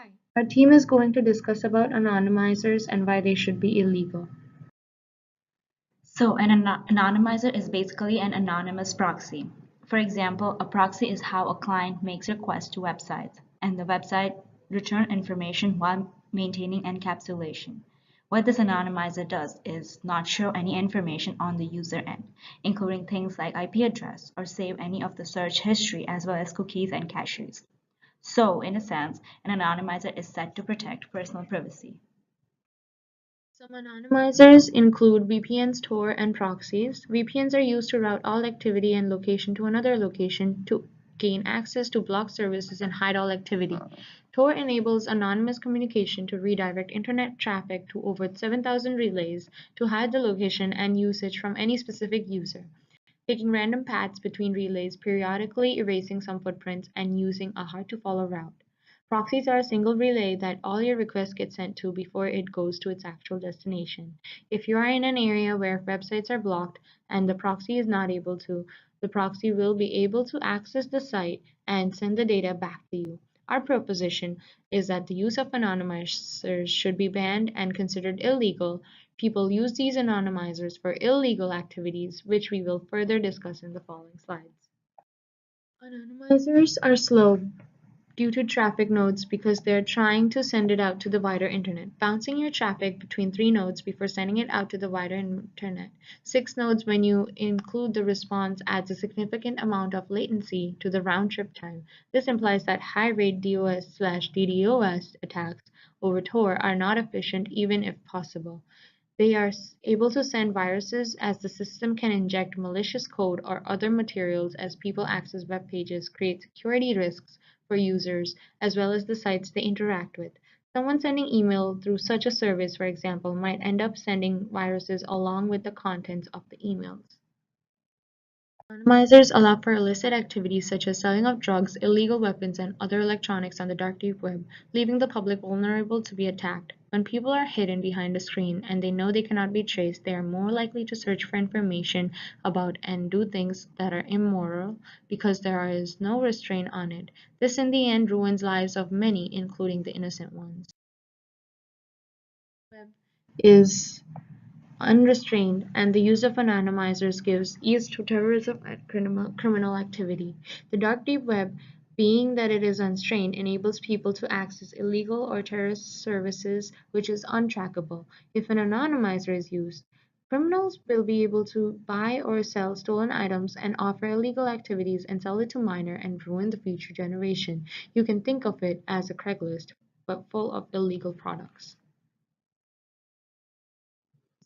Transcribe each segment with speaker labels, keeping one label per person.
Speaker 1: Hi, our team is going to discuss about anonymizers and why they should be illegal.
Speaker 2: So, an anonymizer is basically an anonymous proxy. For example, a proxy is how a client makes requests to websites, and the website return information while maintaining encapsulation. What this anonymizer does is not show any information on the user end, including things like IP address, or save any of the search history as well as cookies and caches. So, in a sense, an anonymizer is set to protect personal privacy.
Speaker 1: Some anonymizers include VPNs, Tor, and proxies. VPNs are used to route all activity and location to another location to gain access to blocked services and hide all activity. Tor enables anonymous communication to redirect internet traffic to over 7,000 relays to hide the location and usage from any specific user, taking random paths between relays, periodically erasing some footprints, and using a hard-to-follow route. Proxies are a single relay that all your requests get sent to before it goes to its actual destination. If you are in an area where websites are blocked and the proxy is not able to, the proxy will be able to access the site and send the data back to you. Our proposition is that the use of anonymizers should be banned and considered illegal. People use these anonymizers for illegal activities, which we will further discuss in the following slides. Anonymizers are slow due to traffic nodes because they're trying to send it out to the wider internet, bouncing your traffic between 3 nodes before sending it out to the wider internet. 6 nodes when you include the response adds a significant amount of latency to the round-trip time. This implies that high-rate DOS/DDoS attacks over Tor are not efficient even if possible. They are able to send viruses as the system can inject malicious code or other materials as people access web pages, create security risks for users as well as the sites they interact with. Someone sending email through such a service, for example, might end up sending viruses along with the contents of the emails. Anonymizers allow for illicit activities such as selling of drugs, illegal weapons, and other electronics on the dark deep web, leaving the public vulnerable to be attacked. When people are hidden behind a screen and they know they cannot be traced, they are more likely to search for information about and do things that are immoral because there is no restraint on it. This in the end ruins lives of many, including the innocent ones. Web is unrestrained, and the use of anonymizers gives ease to terrorism and criminal activity. The dark deep web, being that it is unrestrained, enables people to access illegal or terrorist services which is untrackable. If an anonymizer is used, criminals will be able to buy or sell stolen items and offer illegal activities and sell it to minor and ruin the future generation. You can think of it as a Craigslist, but full of illegal products.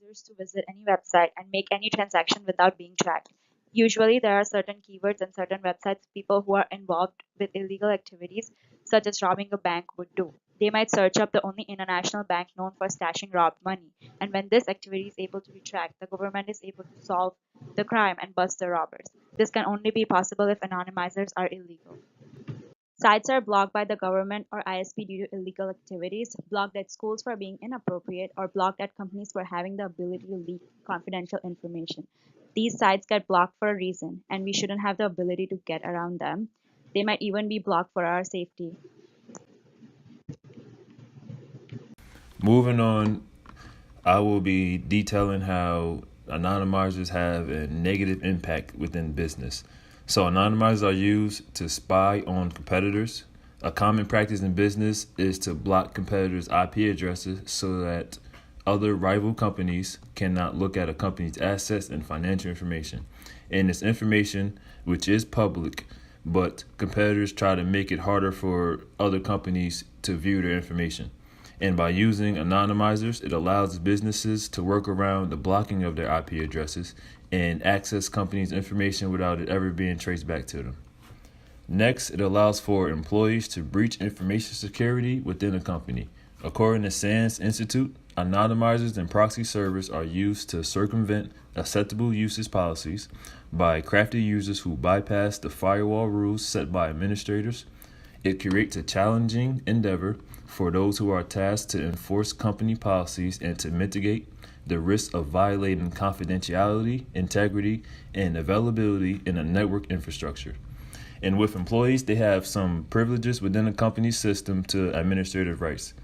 Speaker 2: Users to visit any website and make any transaction without being tracked. Usually, there are certain keywords and certain websites people who are involved with illegal activities, such as robbing a bank, would do. They might search up the only international bank known for stashing robbed money, and when this activity is able to be tracked, the government is able to solve the crime and bust the robbers. This can only be possible if anonymizers are illegal. Sites are blocked by the government or ISP due to illegal activities, blocked at schools for being inappropriate, or blocked at companies for having the ability to leak confidential information. These sites get blocked for a reason, and we shouldn't have the ability to get around them. They might even be blocked for our safety.
Speaker 3: Moving on, I will be detailing how anonymizers have a negative impact within business. So, anonymizers are used to spy on competitors. A common practice in business is to block competitors' IP addresses so that other rival companies cannot look at a company's assets and financial information. And this information, which is public, but competitors try to make it harder for other companies to view their information. And by using anonymizers, it allows businesses to work around the blocking of their IP addresses and access companies' information without it ever being traced back to them. Next, it allows for employees to breach information security within a company. According to SANS Institute, anonymizers and proxy servers are used to circumvent acceptable usage policies by crafty users who bypass the firewall rules set by administrators. It creates a challenging endeavor for those who are tasked to enforce company policies and to mitigate the risk of violating confidentiality, integrity, and availability in a network infrastructure. And with employees, they have some privileges within the company's system to administrative rights.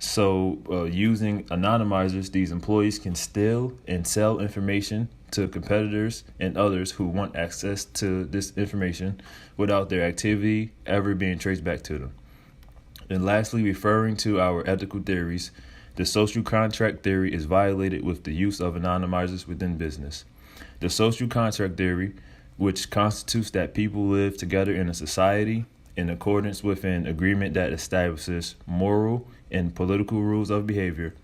Speaker 3: So, using anonymizers, these employees can steal and sell information to competitors and others who want access to this information without their activity ever being traced back to them. And lastly, referring to our ethical theories, the social contract theory is violated with the use of anonymizers within business. The social contract theory, which constitutes that people live together in a society in accordance with an agreement that establishes moral and political rules of behavior,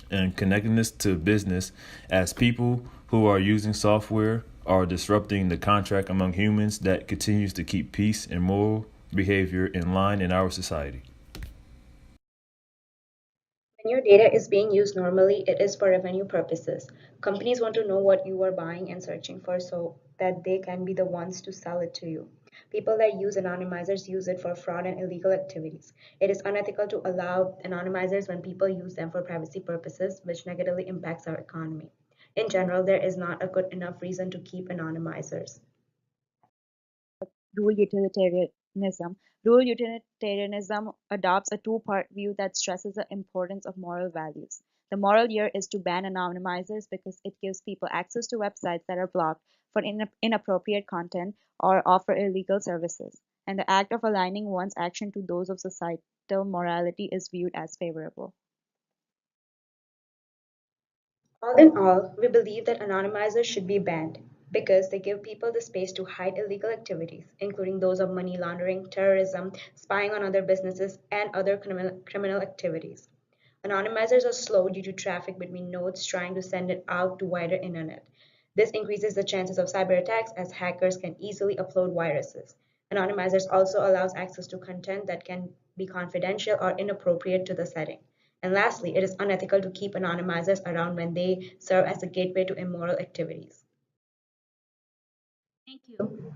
Speaker 3: and connecting this to business as people who are using software are disrupting the contract among humans that continues to keep peace and moral behavior in line in our society.
Speaker 4: When your data is being used normally, it is for revenue purposes. Companies want to know what you are buying and searching for so that they can be the ones to sell it to you. People that use anonymizers use it for fraud and illegal activities. It is unethical to allow anonymizers when people use them for privacy purposes, which negatively impacts our economy. In general, there is not a good enough reason to keep anonymizers.
Speaker 2: Rule utilitarianism. Rule utilitarianism adopts a two-part view that stresses the importance of moral values. The moral year is to ban anonymizers because it gives people access to websites that are blocked for inappropriate content or offer illegal services. And the act of aligning one's action to those of societal morality is viewed as favorable.
Speaker 4: All in all, we believe that anonymizers should be banned because they give people the space to hide illegal activities, including those of money laundering, terrorism, spying on other businesses, and other criminal activities. Anonymizers are slow due to traffic between nodes trying to send it out to wider internet. This increases the chances of cyber attacks as hackers can easily upload viruses. Anonymizers also allows access to content that can be confidential or inappropriate to the setting. And lastly, it is unethical to keep anonymizers around when they serve as a gateway to immoral activities. Thank you.